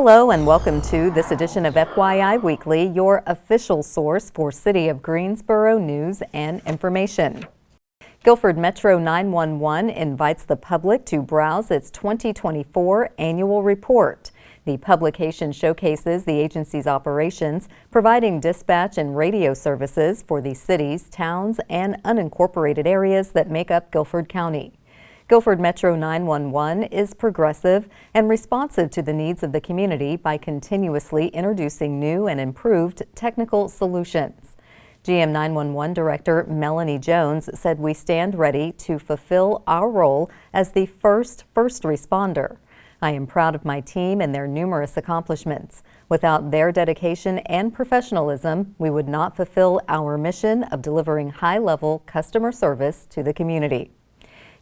Hello and welcome to this edition of FYI Weekly, your official source for City of Greensboro news and information. Guilford Metro 911 invites the public to browse its 2024 annual report. The publication showcases the agency's operations, providing dispatch and radio services for the cities, towns, and unincorporated areas that make up Guilford County. Guilford Metro 911 is progressive and responsive to the needs of the community by continuously introducing new and improved technical solutions. GM 911 Director Melanie Jones said we stand ready to fulfill our role as the first responder. I am proud of my team and their numerous accomplishments. Without their dedication and professionalism, we would not fulfill our mission of delivering high-level customer service to the community.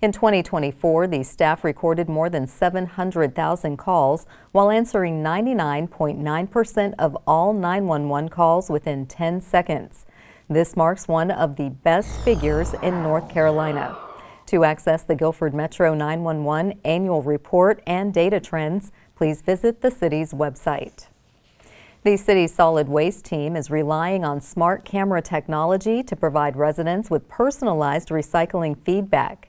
In 2024, the staff recorded more than 700,000 calls while answering 99.9% of all 911 calls within 10 seconds. This marks one of the best figures in North Carolina. To access the Guilford Metro 911 annual report and data trends, please visit the city's website. The city's solid waste team is relying on smart camera technology to provide residents with personalized recycling feedback.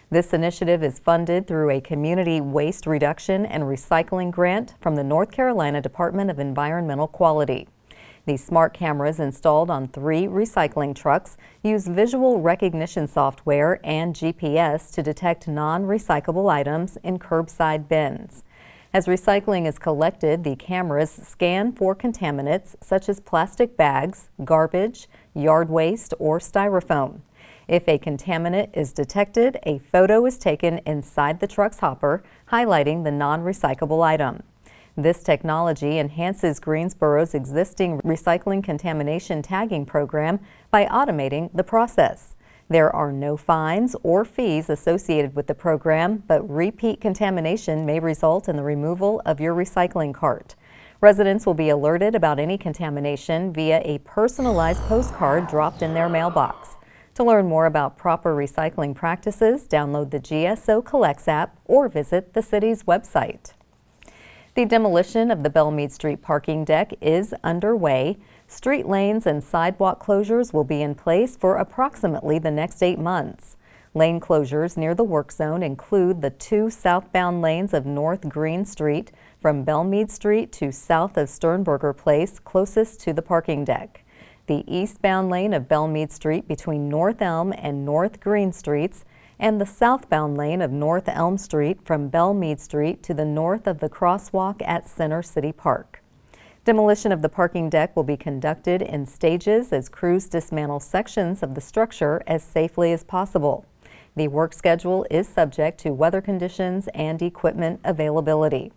This initiative is funded through a Community Waste Reduction and Recycling grant from the North Carolina Department of Environmental Quality. The smart cameras installed on 3 recycling trucks use visual recognition software and GPS to detect non-recyclable items in curbside bins. As recycling is collected, the cameras scan for contaminants such as plastic bags, garbage, yard waste, or styrofoam. If a contaminant is detected, a photo is taken inside the truck's hopper, highlighting the non-recyclable item. This technology enhances Greensboro's existing recycling contamination tagging program by automating the process. There are no fines or fees associated with the program, but repeat contamination may result in the removal of your recycling cart. Residents will be alerted about any contamination via a personalized postcard dropped in their mailbox. To learn more about proper recycling practices, download the GSO Collects app or visit the city's website. The demolition of the Belmead Street parking deck is underway. Street lanes and sidewalk closures will be in place for approximately the next 8 months. Lane closures near the work zone include the 2 southbound lanes of North Green Street from Belmead Street to south of Sternberger Place, closest to the parking deck. The eastbound lane of Belmead Street between North Elm and North Green Streets, and the southbound lane of North Elm Street from Belmead Street to the north of the crosswalk at Center City Park. Demolition of the parking deck will be conducted in stages as crews dismantle sections of the structure as safely as possible. The work schedule is subject to weather conditions and equipment availability.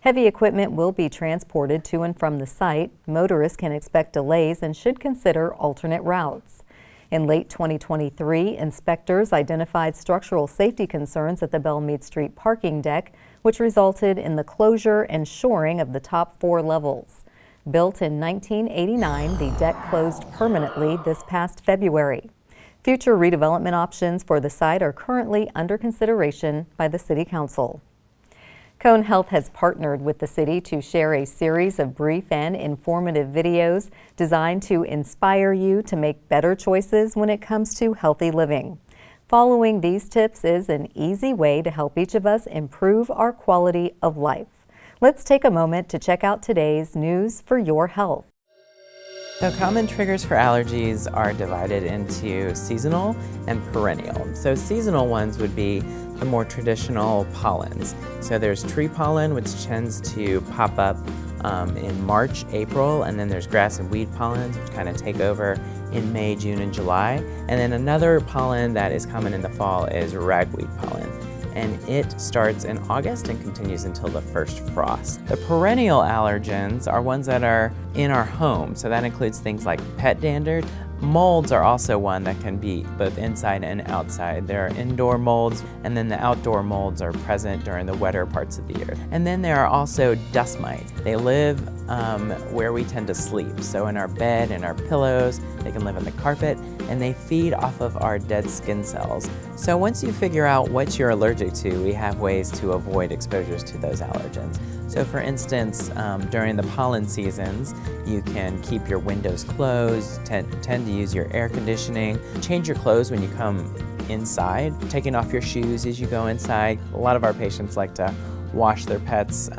Heavy equipment will be transported to and from the site. Motorists can expect delays and should consider alternate routes. In late 2023, inspectors identified structural safety concerns at the Belmead Street parking deck, which resulted in the closure and shoring of the top 4 levels. Built in 1989, the deck closed permanently this past February. Future redevelopment options for the site are currently under consideration by the City Council. Cone Health has partnered with the city to share a series of brief and informative videos designed to inspire you to make better choices when it comes to healthy living. Following these tips is an easy way to help each of us improve our quality of life. Let's take a moment to check out today's news for your health. So common triggers for allergies are divided into seasonal and perennial. So seasonal ones would be the more traditional pollens. So there's tree pollen, which tends to pop up in March, April, and then there's grass and weed pollens, which kind of take over in May, June, and July. And then another pollen that is common in the fall is ragweed pollen. And it starts in August and continues until the first frost. The perennial allergens are ones that are in our home, so that includes things like pet dander. Molds are also one that can be both inside and outside. There are indoor molds, and then the outdoor molds are present during the wetter parts of the year. And then there are also dust mites. They live where we tend to sleep, so in our bed, in our pillows, they can live in the carpet, and they feed off of our dead skin cells. So once you figure out what you're allergic to, we have ways to avoid exposures to those allergens. So for instance, during the pollen seasons, you can keep your windows closed, tend to use your air conditioning, change your clothes when you come inside, taking off your shoes as you go inside. A lot of our patients like to wash their pets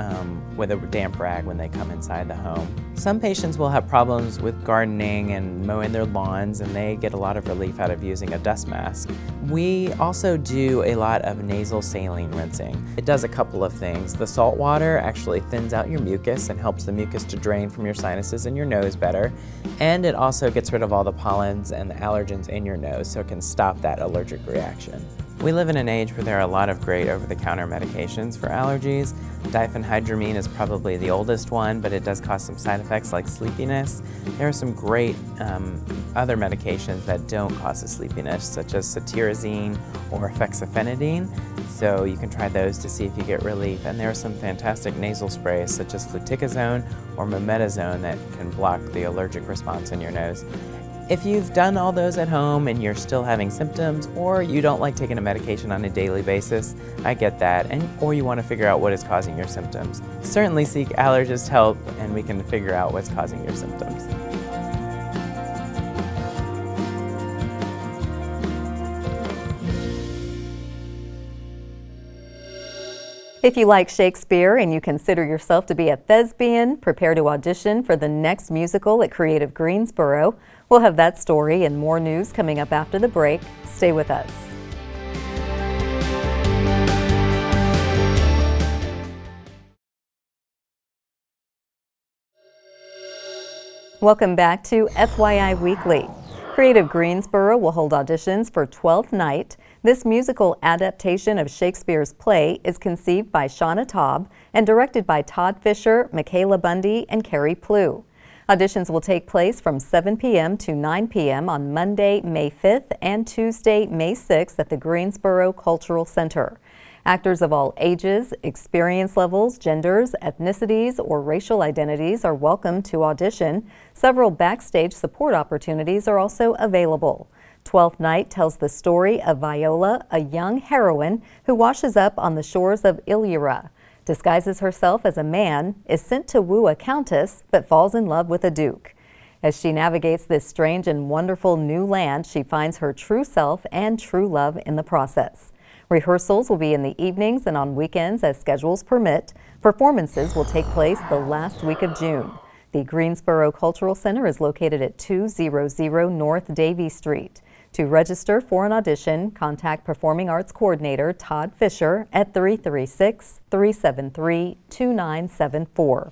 with a damp rag when they come inside the home. Some patients will have problems with gardening and mowing their lawns, and they get a lot of relief out of using a dust mask. We also do a lot of nasal saline rinsing. It does a couple of things. The salt water actually thins out your mucus and helps the mucus to drain from your sinuses and your nose better, and it also gets rid of all the pollens and the allergens in your nose, so it can stop that allergic reaction. We live in an age where there are a lot of great over-the-counter medications for allergies. Diphenhydramine is probably the oldest one, but it does cause some side effects like sleepiness. There are some great other medications that don't cause the sleepiness, such as cetirizine or fexofenadine. So you can try those to see if you get relief. And there are some fantastic nasal sprays, such as fluticasone or mometasone, that can block the allergic response in your nose. If you've done all those at home and you're still having symptoms, or you don't like taking a medication on a daily basis, I get that, or you want to figure out what is causing your symptoms, certainly seek allergist help and we can figure out what's causing your symptoms. If you like Shakespeare and you consider yourself to be a thespian, prepare to audition for the next musical at Creative Greensboro. We'll have that story and more news coming up after the break. Stay with us. Welcome back to FYI Weekly. Creative Greensboro will hold auditions for Twelfth Night. This musical adaptation of Shakespeare's play is conceived by Shauna Taub and directed by Todd Fisher, Michaela Bundy, and Carrie Plew. Auditions will take place from 7 p.m. to 9 p.m. on Monday, May 5th and Tuesday, May 6th at the Greensboro Cultural Center. Actors of all ages, experience levels, genders, ethnicities, or racial identities are welcome to audition. Several backstage support opportunities are also available. Twelfth Night tells the story of Viola, a young heroine who washes up on the shores of Illyria, disguises herself as a man, is sent to woo a countess, but falls in love with a duke. As she navigates this strange and wonderful new land, she finds her true self and true love in the process. Rehearsals will be in the evenings and on weekends as schedules permit. Performances will take place the last week of June. The Greensboro Cultural Center is located at 200 North Davie Street. To register for an audition, contact Performing Arts Coordinator Todd Fisher at 336-373-2974.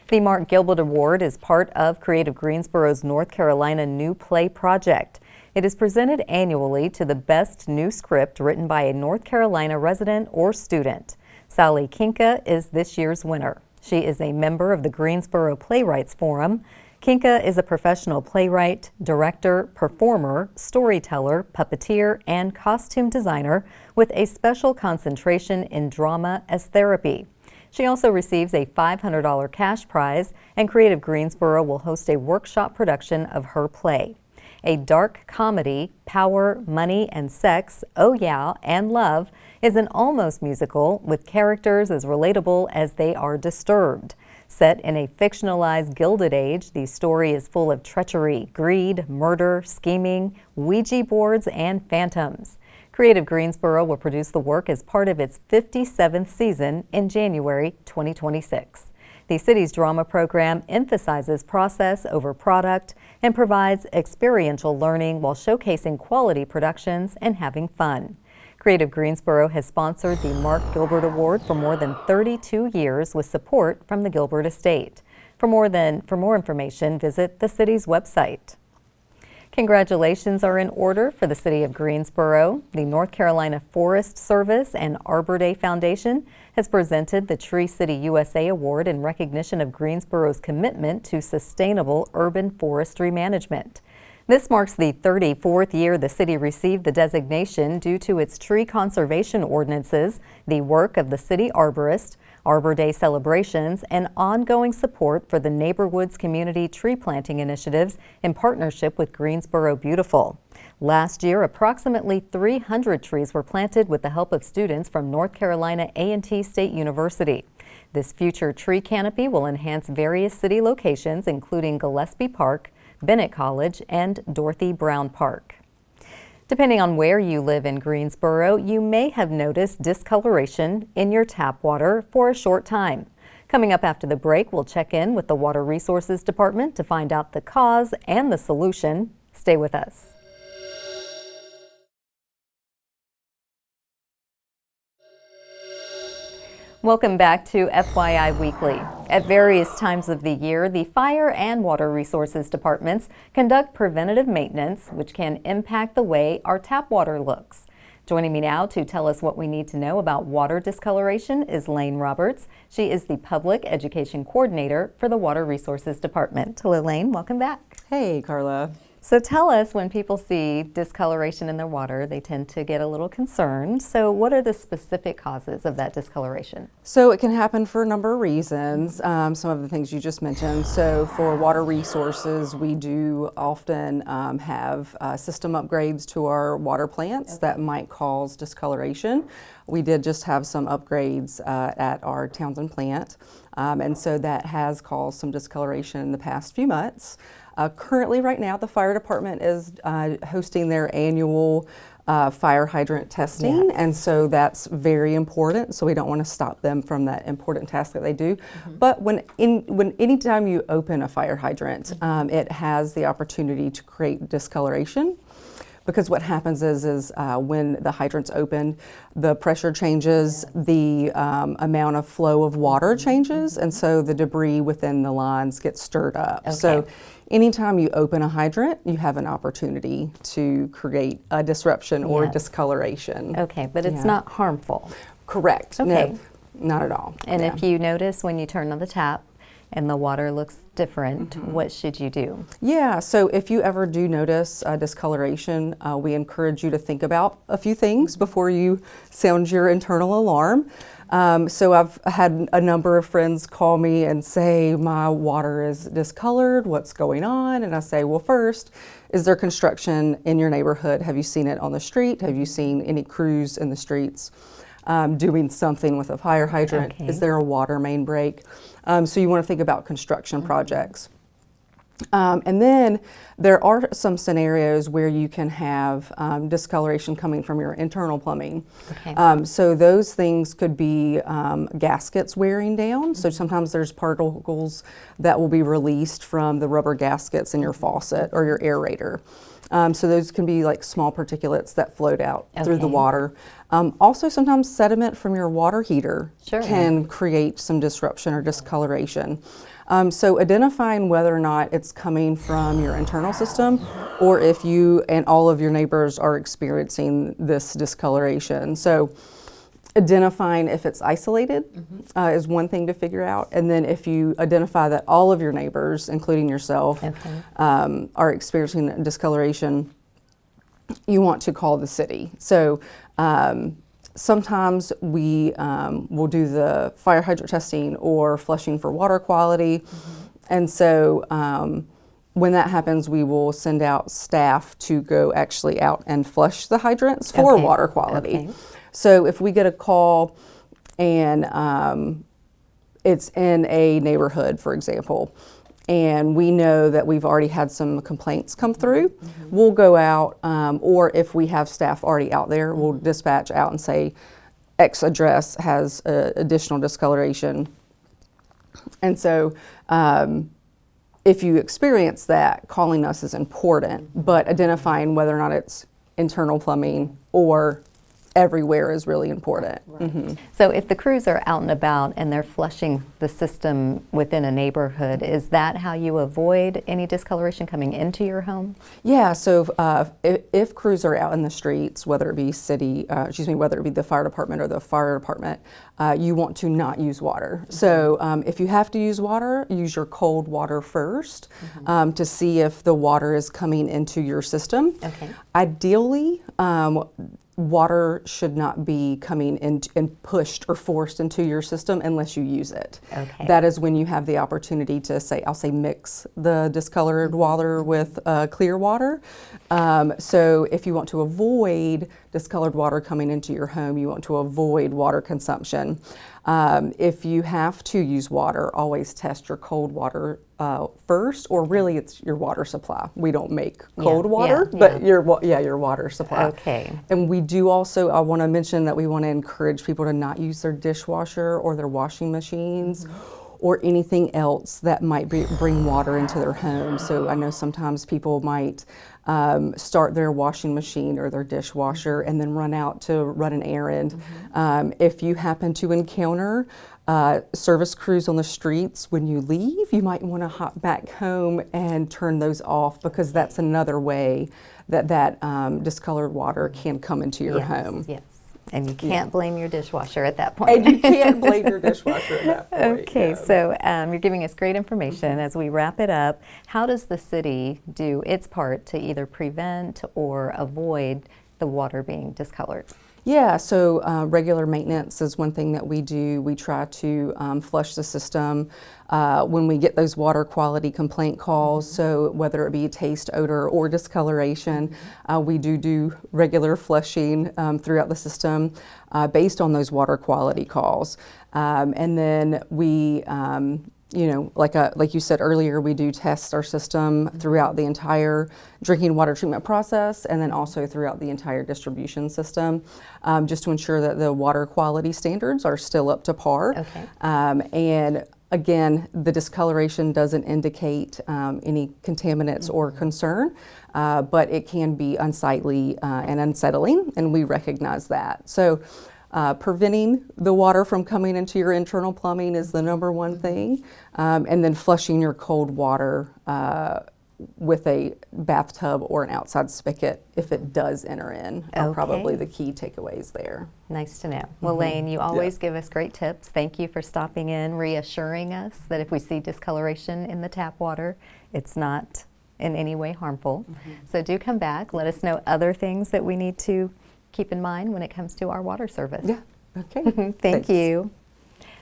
The Mark Gilbert Award is part of Creative Greensboro's North Carolina New Play Project. It is presented annually to the best new script written by a North Carolina resident or student. Sally Kinka is this year's winner. She is a member of the Greensboro Playwrights Forum. Kinka is a professional playwright, director, performer, storyteller, puppeteer, and costume designer with a special concentration in drama as therapy. She also receives a $500 cash prize, and Creative Greensboro will host a workshop production of her play. A dark comedy, Power, Money, and Sex, Oh Yeah, and Love is an almost musical with characters as relatable as they are disturbed. Set in a fictionalized Gilded Age, the story is full of treachery, greed, murder, scheming, Ouija boards, and phantoms. Creative Greensboro will produce the work as part of its 57th season in January 2026. The city's drama program emphasizes process over product and provides experiential learning while showcasing quality productions and having fun. Creative Greensboro has sponsored the Mark Gilbert Award for more than 32 years with support from the Gilbert Estate. For more information, visit the city's website. Congratulations are in order for the City of Greensboro. The North Carolina Forest Service and Arbor Day Foundation has presented the Tree City USA Award in recognition of Greensboro's commitment to sustainable urban forestry management. This marks the 34th year the city received the designation due to its tree conservation ordinances, the work of the city arborist, Arbor Day celebrations, and ongoing support for the Neighborhoods Community Tree Planting Initiatives in partnership with Greensboro Beautiful. Last year, approximately 300 trees were planted with the help of students from North Carolina A&T State University. This future tree canopy will enhance various city locations, including Gillespie Park, Bennett College, and Dorothy Brown Park. Depending on where you live in Greensboro, you may have noticed discoloration in your tap water for a short time. Coming up after the break, we'll check in with the Water Resources Department to find out the cause and the solution. Stay with us. Welcome back to FYI Weekly. At various times of the year, the Fire and Water Resources Departments conduct preventative maintenance, which can impact the way our tap water looks. Joining me now to tell us what we need to know about water discoloration is Lane Roberts. She is the Public Education Coordinator for the Water Resources Department. Hello, Lane. Welcome back. Hey, Carla. So tell us, when people see discoloration in their water, they tend to get a little concerned. So what are the specific causes of that discoloration? So it can happen for a number of reasons, some of the things you just mentioned. So for water resources, we do often have system upgrades to our water plants that might cause discoloration. We did just have some upgrades at our Townsend plant, and so that has caused some discoloration in the past few months. Currently, right now, the fire department is hosting their annual fire hydrant testing, Yes. and so that's very important. So we don't want to stop them from that important task that they do. But when anytime you open a fire hydrant, it has the opportunity to create discoloration. Because what happens is when the hydrant's open, the pressure changes, the amount of flow of water changes, and so the debris within the lines gets stirred up. Okay. So anytime you open a hydrant, you have an opportunity to create a disruption or Yes. discoloration. Okay, but it's Yeah. not harmful. Correct. Okay. No, not at all. And Yeah. if you notice when you turn on the tap and the water looks different, what should you do? Yeah, so if you ever do notice discoloration, we encourage you to think about a few things before you sound your internal alarm. So I've had a number of friends call me and say, my water is discolored, what's going on? And I say, well, first, is there construction in your neighborhood? Have you seen it on the street? Have you seen any crews in the streets doing something with a fire hydrant? Okay. Is there a water main break? So you want to think about construction projects. And then there are some scenarios where you can have discoloration coming from your internal plumbing. Okay. So those things could be gaskets wearing down. So sometimes there's particles that will be released from the rubber gaskets in your faucet or your aerator. So those can be like small particulates that float out through the Okay. water. Also, sometimes sediment from your water heater Sure. can create some disruption or discoloration. So identifying whether or not it's coming from your internal system or if you and all of your neighbors are experiencing this discoloration. So identifying if it's isolated is one thing to figure out. And then if you identify that all of your neighbors, including yourself, Okay. are experiencing discoloration, you want to call the city. So sometimes we will do the fire hydrant testing or flushing for water quality. And so when that happens, we will send out staff to go actually out and flush the hydrants for Okay. water quality. Okay. So if we get a call and it's in a neighborhood, for example, and we know that we've already had some complaints come through, we'll go out, or if we have staff already out there, we'll dispatch out and say, X address has additional discoloration. And so if you experience that, calling us is important, but identifying whether or not it's internal plumbing or everywhere is really important. So if the crews are out and about and they're flushing the system within a neighborhood, is that how you avoid any discoloration coming into your home? Yeah, so if crews are out in the streets, whether it be whether it be the fire department or the fire department, you want to not use water. So if you have to use water, use your cold water first to see if the water is coming into your system. Okay. Ideally, water should not be coming in and pushed or forced into your system unless you use it. Okay. That is when you have the opportunity to I'll say mix the discolored water with clear water. So if you want to avoid discolored water coming into your home, you want to avoid water consumption. If you have to use water, always test your cold water first, or really it's your water supply. We don't make cold water, but your water supply. Okay. And we do also, I want to mention that we want to encourage people to not use their dishwasher or their washing machines or anything else that might bring water into their home. So I know sometimes people might start their washing machine or their dishwasher and then run out to run an errand. If you happen to encounter service crews on the streets when you leave, you might want to hop back home and turn those off, because that's another way that discolored water can come into your home. Yes. And you can't blame your dishwasher at that point. And you can't blame your dishwasher at that point. Okay, so you're giving us great information. As we wrap it up, how does the city do its part to either prevent or avoid the water being discolored? Yeah, so regular maintenance is one thing that we do. We try to flush the system when we get those water quality complaint calls. So whether it be taste, odor, or discoloration, we do regular flushing throughout the system based on those water quality calls. And then we like you said earlier, we do test our system throughout the entire drinking water treatment process, and then also throughout the entire distribution system, just to ensure that the water quality standards are still up to par. Okay. And again, the discoloration doesn't indicate any contaminants or concern, but it can be unsightly and unsettling, and we recognize that. So. Preventing the water from coming into your internal plumbing is the number one thing, and then flushing your cold water with a bathtub or an outside spigot if it does enter in are probably the key takeaways there. Nice to know. Well, Lane, you always give us great tips. Thank you for stopping in, reassuring us that if we see discoloration in the tap water, it's not in any way harmful. So do come back. Let us know other things that we need to keep in mind when it comes to our water service. Yeah, okay. Thank you.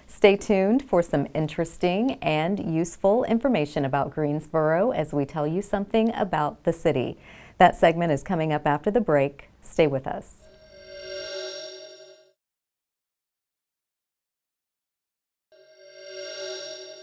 Stay tuned for some interesting and useful information about Greensboro as we tell you something about the city. That segment is coming up after the break. Stay with us.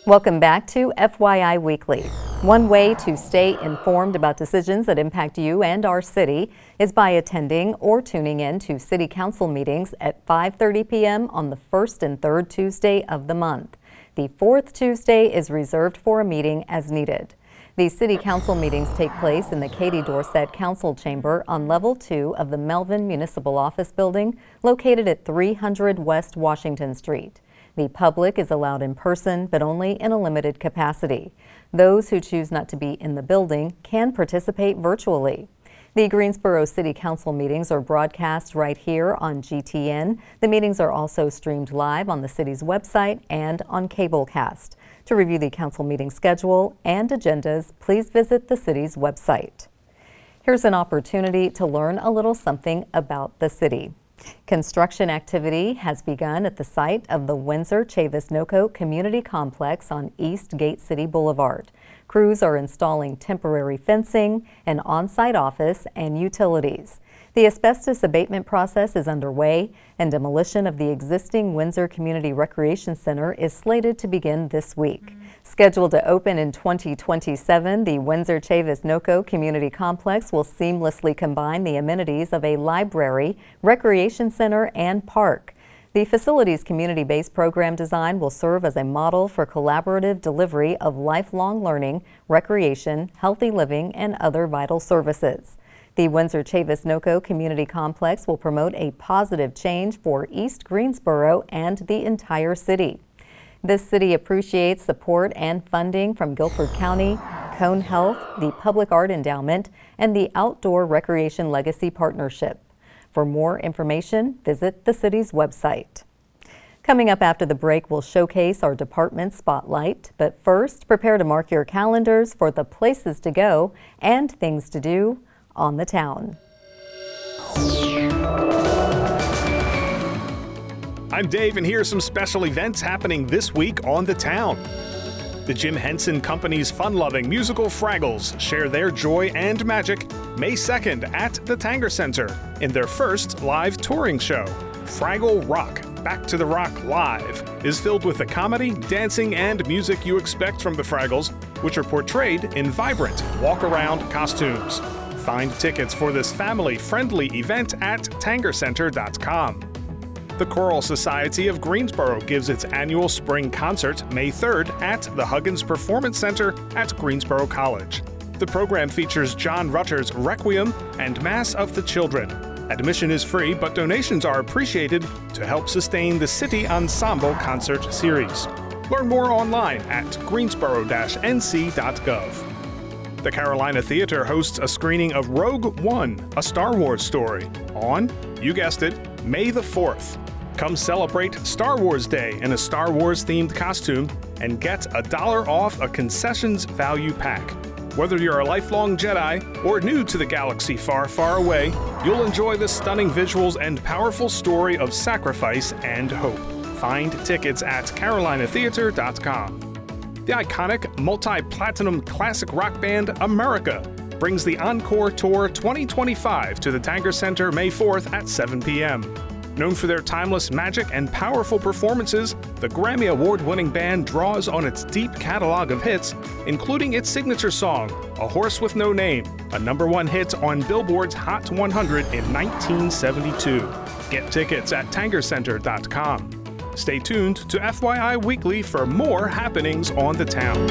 Welcome back to FYI Weekly. One way to stay informed about decisions that impact you and our city is by attending or tuning in to City Council meetings at 5:30 p.m. on the first and third Tuesday of the month. The fourth Tuesday is reserved for a meeting as needed. These City Council meetings take place in the Katie Dorsett Council Chamber on Level 2 of the Melvin Municipal Office Building, located at 300 West Washington Street. The public is allowed in person, but only in a limited capacity. Those who choose not to be in the building can participate virtually. The Greensboro City Council meetings are broadcast right here on GTN. The meetings are also streamed live on the city's website and on Cablecast. To review the council meeting schedule and agendas, please visit the city's website. Here's an opportunity to learn a little something about the city. Construction activity has begun at the site of the Windsor-Chavis-Noco Community Complex on East Gate City Boulevard. Crews are installing temporary fencing, an on-site office, and utilities. The asbestos abatement process is underway, and demolition of the existing Windsor Community Recreation Center is slated to begin this week. Scheduled to open in 2027, the Windsor-Chavis-Noco Community Complex will seamlessly combine the amenities of a library, recreation center, and park. The facility's community-based program design will serve as a model for collaborative delivery of lifelong learning, recreation, healthy living, and other vital services. The Windsor-Chavis-Noco Community Complex will promote a positive change for East Greensboro and the entire city. This city appreciates support and funding from Guilford County, Cone Health, the Public Art Endowment, and the Outdoor Recreation Legacy Partnership. For more information, visit the city's website. Coming up after the break, we'll showcase our department spotlight. But first, prepare to mark your calendars for the places to go and things to do on the town. I'm Dave, and here are some special events happening this week on the town. The Jim Henson Company's fun-loving musical Fraggles share their joy and magic May 2nd at the Tanger Center in their first live touring show. Fraggle Rock, Back to the Rock Live, is filled with the comedy, dancing, and music you expect from the Fraggles, which are portrayed in vibrant walk-around costumes. Find tickets for this family-friendly event at tangercenter.com. The Choral Society of Greensboro gives its annual spring concert May 3rd at the Huggins Performance Center at Greensboro College. The program features John Rutter's Requiem and Mass of the Children. Admission is free, but donations are appreciated to help sustain the City Ensemble concert series. Learn more online at greensboro-nc.gov. The Carolina Theater hosts a screening of Rogue One, a Star Wars story, on, you guessed it, May the 4th. Come celebrate Star Wars Day in a Star Wars-themed costume and get $1 off a concessions value pack. Whether you're a lifelong Jedi or new to the galaxy far, far away, you'll enjoy the stunning visuals and powerful story of sacrifice and hope. Find tickets at carolinatheater.com. The iconic multi-platinum classic rock band America brings the Encore Tour 2025 to the Tanger Center May 4th at 7 p.m. Known for their timeless magic and powerful performances, the Grammy Award-winning band draws on its deep catalog of hits, including its signature song, A Horse with No Name, a #1 hit on Billboard's Hot 100 in 1972. Get tickets at tangercenter.com. Stay tuned to FYI Weekly for more happenings on the town.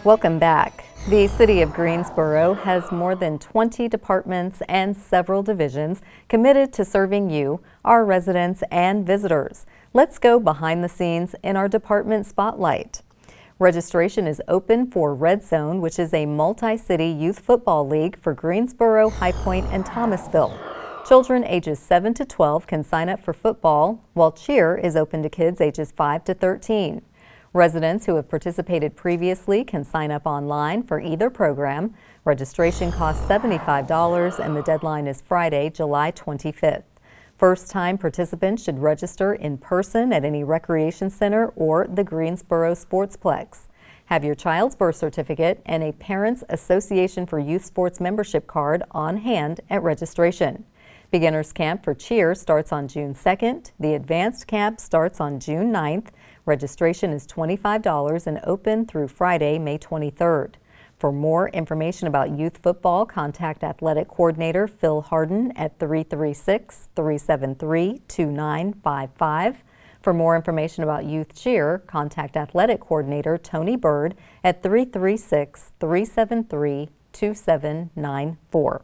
Welcome back. The City of Greensboro has more than 20 departments and several divisions committed to serving you, our residents and visitors. Let's go behind the scenes in our department spotlight. Registration is open for Red Zone, which is a multi-city youth football league for Greensboro, High Point, and Thomasville. Children ages 7 to 12 can sign up for football, while cheer is open to kids ages 5 to 13. Residents who have participated previously can sign up online for either program. Registration costs $75 and the deadline is Friday, July 25th. First-time participants should register in person at any recreation center or the Greensboro Sportsplex. Have your child's birth certificate and a Parents Association for Youth Sports membership card on hand at registration. Beginners Camp for cheer starts on June 2nd. The Advanced Camp starts on June 9th. Registration is $25 and open through Friday, May 23rd. For more information about youth football, contact Athletic Coordinator Phil Harden at 336-373-2955. For more information about youth cheer, contact Athletic Coordinator Tony Bird at 336-373-2794.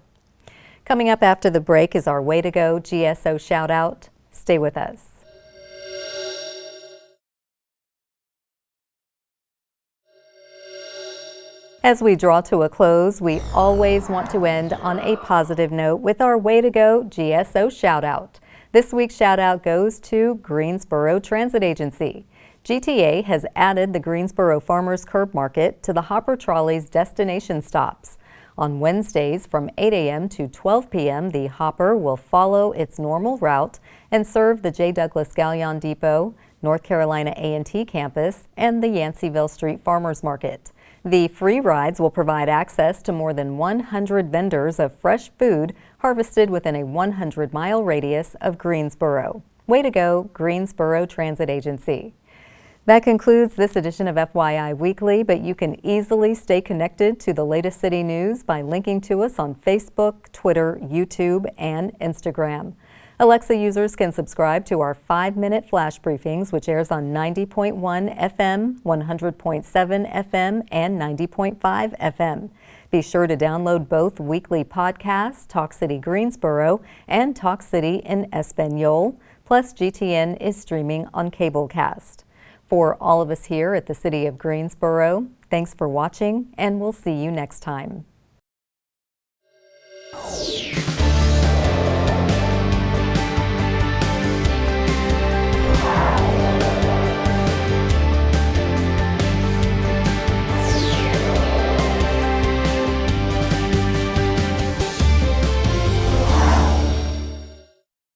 Coming up after the break is our Way to Go GSO shout out. Stay with us. As we draw to a close, we always want to end on a positive note with our Way to Go GSO shout out. This week's shout out goes to Greensboro Transit Agency. GTA has added the Greensboro Farmers Curb Market to the Hopper Trolley's destination stops. On Wednesdays from 8 a.m. to 12 p.m., the Hopper will follow its normal route and serve the J. Douglas Gallion Depot, North Carolina A&T campus, and the Yanceyville Street Farmers Market. The free rides will provide access to more than 100 vendors of fresh food harvested within a 100-mile radius of Greensboro. Way to go, Greensboro Transit Agency. That concludes this edition of FYI Weekly, but you can easily stay connected to the latest city news by linking to us on Facebook, Twitter, YouTube, and Instagram. Alexa users can subscribe to our 5-minute flash briefings, which airs on 90.1 FM, 100.7 FM, and 90.5 FM. Be sure to download both weekly podcasts, Talk City Greensboro and Talk City in Espanol, plus GTN is streaming on Cablecast. For all of us here at the City of Greensboro, thanks for watching, and we'll see you next time.